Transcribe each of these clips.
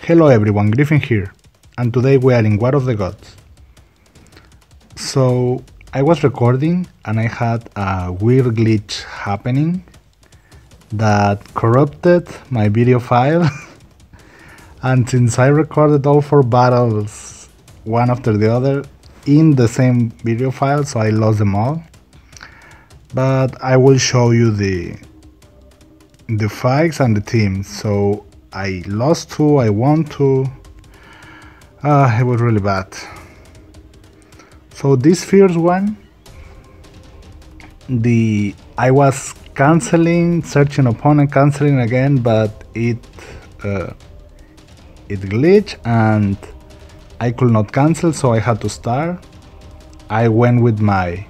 Hello everyone, Griffin here, and today we are in War of the Gods. So, I was recording and I had a weird glitch happening that corrupted my video file and since I recorded all 4 battles one after the other in the same video file, so I lost them all. But I will show you the fights and the teams. So I lost 2, I won 2. It was really bad. So this first one, I was canceling, searching opponent, canceling again, but it glitched and I could not cancel, so I had to start. I went with my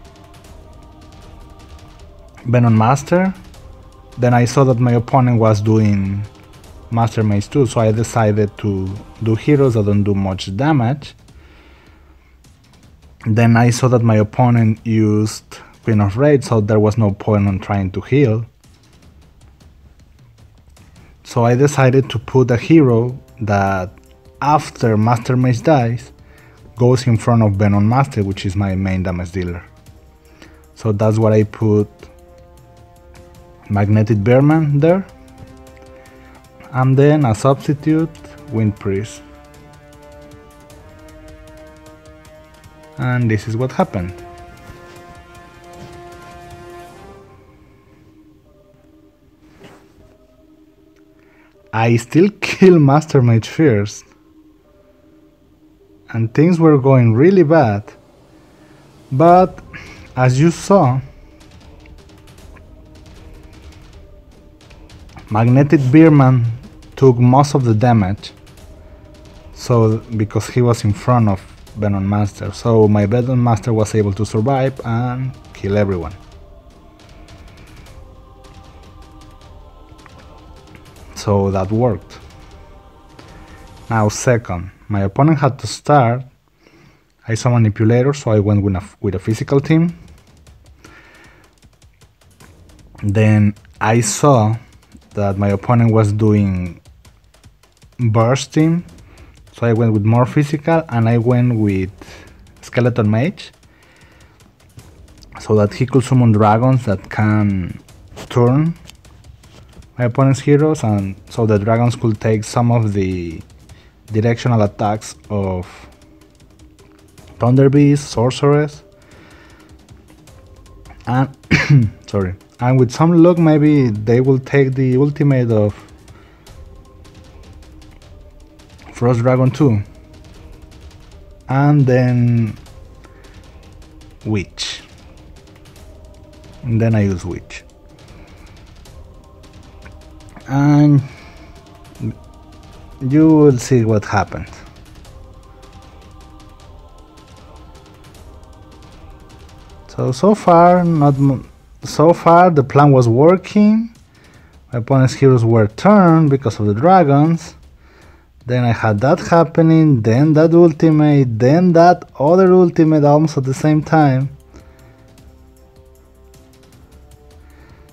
Venom Master. Then I saw that my opponent was doing Master Mage too, so I decided to do heroes that don't do much damage. Then I saw that my opponent used Queen of Rage, so there was no point on trying to heal. So I decided to put a hero that after Master Mage dies, goes in front of Venom Master, which is my main damage dealer. So that's what I put Magnetic Bearman there. And then a substitute, Wind Priest. And this is what happened. I still kill Master Mage first. And things were going really bad. But as you saw, Magnetic Bearman took most of the damage, so because he was in front of Venom Master, so my Venom Master was able to survive and kill everyone. So that worked. Now second, my opponent had to start. I saw Manipulator, so I went with a physical team. Then I saw that my opponent was doing bursting, so I went with more physical and I went with Skeleton Mage so that he could summon dragons that can turn my opponent's heroes, and so the dragons could take some of the directional attacks of Thunder Beast, Sorceress, and sorry. And with some luck, maybe they will take the ultimate of Frost Dragon 2. And then Witch. And then I use Witch. And you will see what happened. So far, the plan was working. My opponent's heroes were turned because of the dragons. Then I had that happening, then that ultimate, then that other ultimate almost at the same time.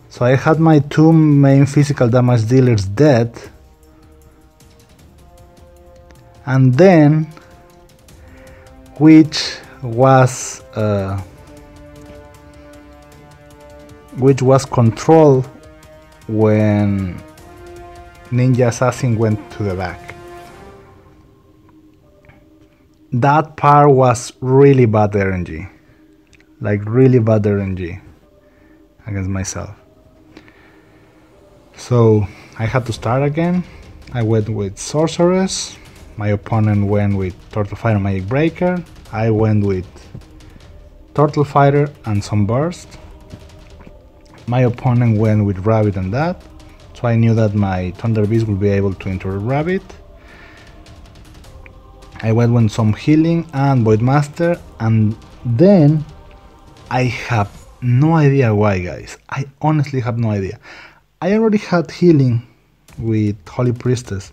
So I had my 2 main physical damage dealers dead. And then, which was controlled when Ninja Assassin went to the back. That part was really bad RNG, like really bad RNG against myself. So I had to start again. I went with Sorceress, my opponent went with Turtle Fighter Magic Breaker, I went with Turtle Fighter and some Burst. My opponent went with Rabbit and that, so I knew that my Thunder Beast would be able to interrupt Rabbit. I went with some healing and Void Master, and then I have no idea why, guys. I honestly have no idea. I already had healing with Holy Priestess.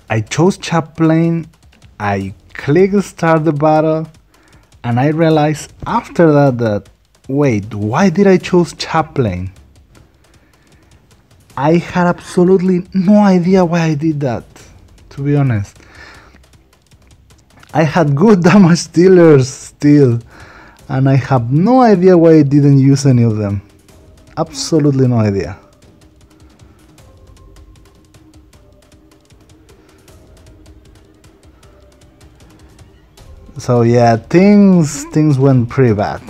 I chose Chaplain, I clicked start the battle, and I realized after that wait, why did I choose Chaplain? I had absolutely no idea why I did that, to be honest. I had good damage dealers still, and I have no idea why I didn't use any of them. Absolutely no idea. So yeah, things went pretty bad.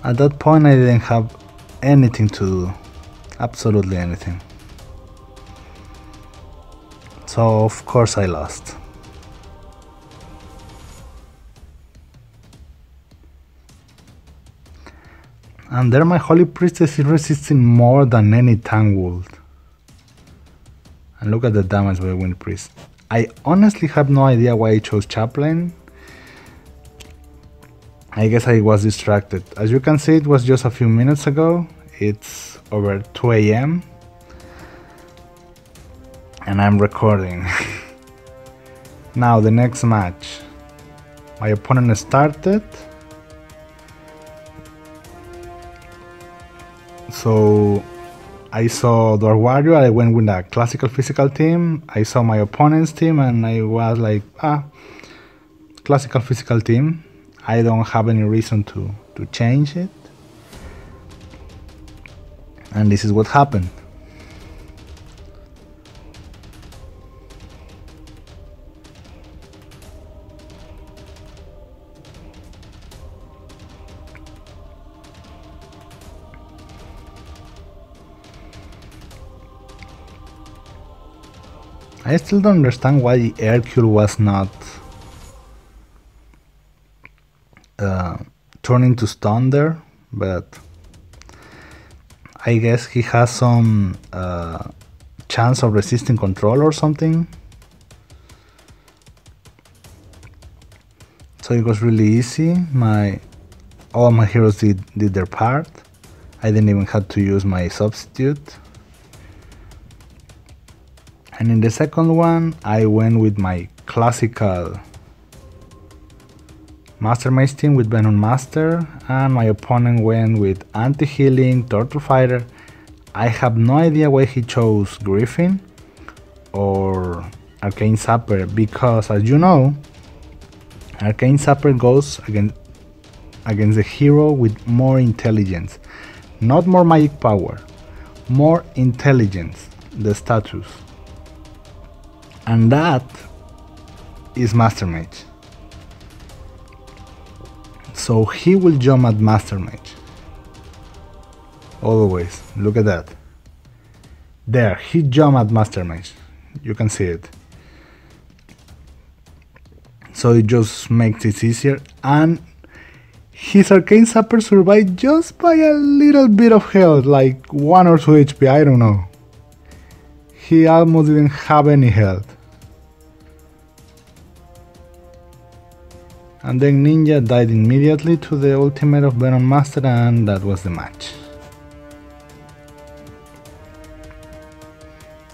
At that point I didn't have anything to do, absolutely anything. So of course I lost. And there my Holy Priestess is resisting more than any tank would. And look at the damage by Wind Priest. I honestly have no idea why I chose Chaplain. I guess I was distracted. As you can see, it was just a few minutes ago. It's over 2 AM. And I'm recording. Now the next match. My opponent started. So I saw Dwarf Warrior, I went with a classical physical team. I saw my opponent's team and I was like, classical physical team. I don't have any reason to change it. And this is what happened. I still don't understand why Hercule was not turned into stun there, but I guess he has some chance of resisting control or something. So it was really easy. All my heroes did their part. I didn't even have to use my substitute. And in the second one, I went with my classical Master Mage team with Venom Master, and my opponent went with Anti-Healing, Turtle Fighter. I have no idea why he chose Griffin or Arcane Sapper, because as you know, Arcane Sapper goes against the hero with more intelligence. Not more magic power, more intelligence, the status. And that is Master Mage. So he will jump at Master Mage. Always. Look at that. There, he jumped at Master Mage. You can see it. So it just makes it easier. And his Arcane Sapper survived just by a little bit of health, like 1 or 2 HP, I don't know. He almost didn't have any health. And then Ninja died immediately to the ultimate of Venom Master, and that was the match.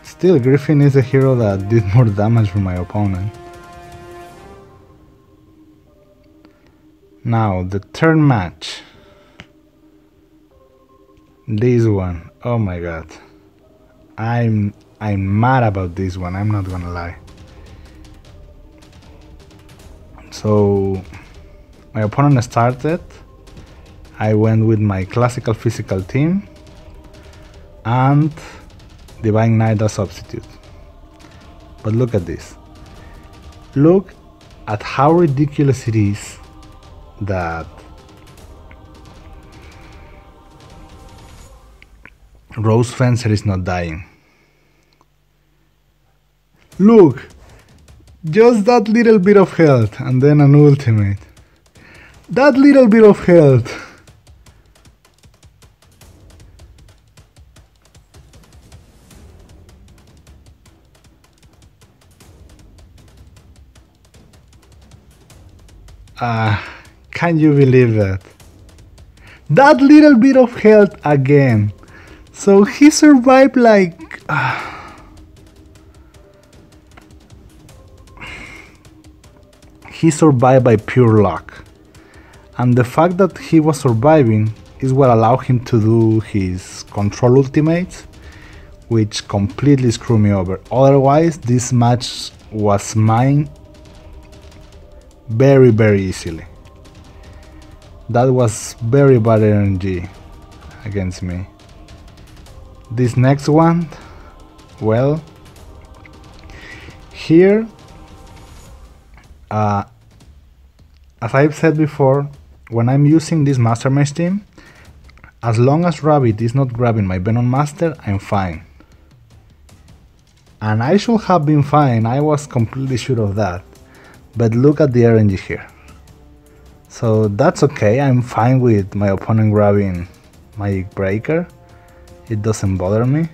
Still, Griffin is a hero that did more damage for my opponent. Now, the third match. This one, oh my god. I'm mad about this one, I'm not gonna lie. So my opponent started. I went with my classical physical team and Divine Knight as substitute. But look at this. Look at how ridiculous it is that Rose Fencer is not dying. Look! Just that little bit of health, and then an ultimate. That little bit of health. Can you believe that? That little bit of health again. So he survived like... he survived by pure luck. And the fact that he was surviving is what allowed him to do his control ultimates, which completely screwed me over. Otherwise, this match was mine very, very easily. That was very bad energy against me. This next one, well, here, as I've said before, when I'm using this Mastermind team, as long as Rabbit is not grabbing my Venom Master, I'm fine. And I should have been fine, I was completely sure of that. But look at the RNG here. So that's okay, I'm fine with my opponent grabbing Magic Breaker. It doesn't bother me.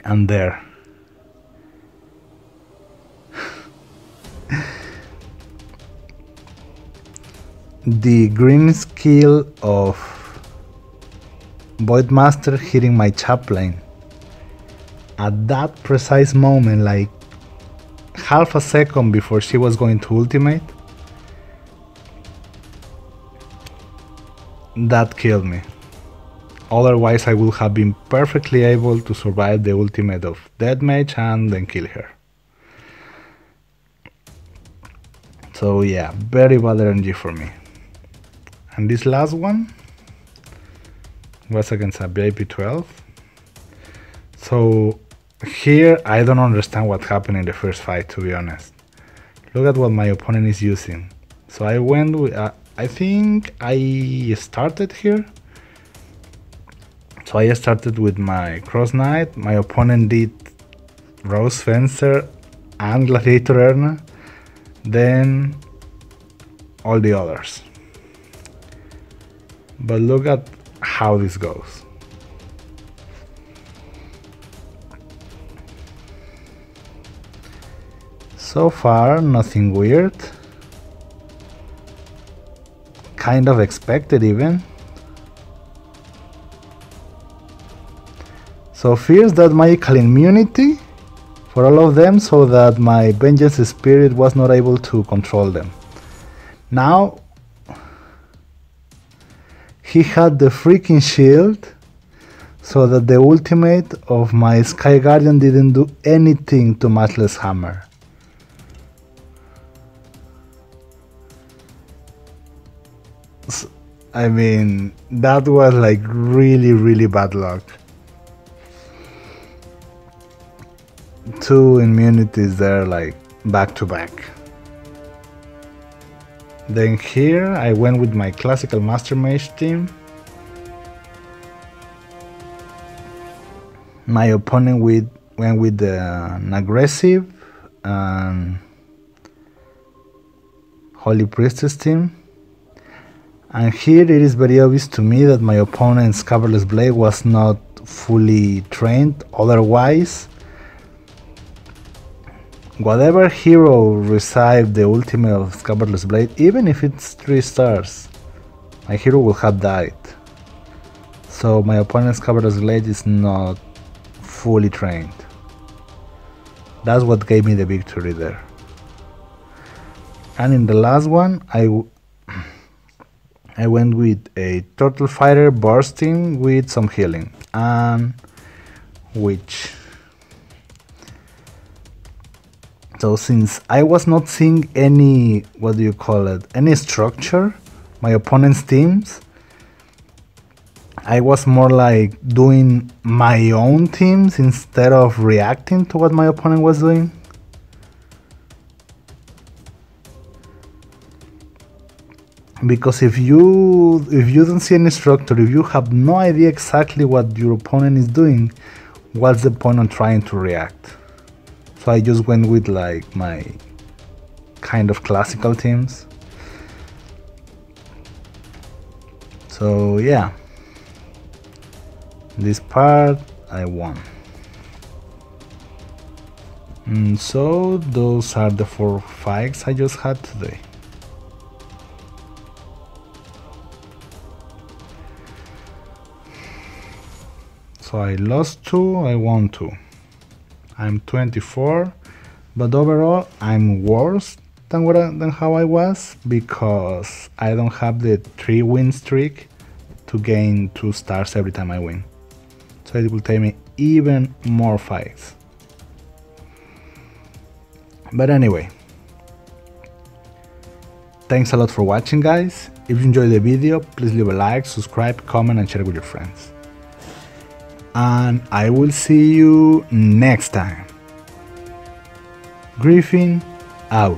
And there. The green skill of Voidmaster hitting my Chaplain at that precise moment, like half a second before she was going to ultimate, that killed me. Otherwise I would have been perfectly able to survive the ultimate of Deathmage and then kill her. So yeah, very bad RNG for me. And this last one was against a VIP 12. So here I don't understand what happened in the first fight, to be honest. Look at what my opponent is using. So I went with, I think I started here. So I started with my Cross Knight, my opponent did Rose Fencer and Gladiator Erna, then all the others. But look at how this goes. So far, nothing weird. Kind of expected even. So first that magical immunity for all of them so that my Vengeance Spirit was not able to control them. Now he had the freaking shield so that the ultimate of my Sky Guardian didn't do anything to Matchless Hammer. I mean, that was like really bad luck. 2 immunities there like back to back. Then here I went with my classical Master Mage team. My opponent went with an aggressive and Holy Priestess team. And here it is very obvious to me that my opponent's Coverless Blade was not fully trained, otherwise whatever hero received the ultimate of Scabbardless Blade, even if it's 3 stars, my hero will have died. So my opponent's Scabbardless Blade is not fully trained. That's what gave me the victory there. And in the last one, I went with a Turtle Fighter bursting with some healing and Witch. So since I was not seeing any, what do you call it, any structure, my opponent's teams, I was more like doing my own teams instead of reacting to what my opponent was doing. Because if you don't see any structure, if you have no idea exactly what your opponent is doing, what's the point of trying to react? So I just went with like my kind of classical teams. So yeah, this part I won. So those are the 4 fights I just had today. So I lost 2, I won 2. I'm 24, but overall I'm worse than how I was, because I don't have the 3 win streak to gain 2 stars every time I win. So it will take me even more fights. But anyway, thanks a lot for watching, guys. If you enjoyed the video, please leave a like, subscribe, comment and share with your friends. And I will see you next time. Griffin out.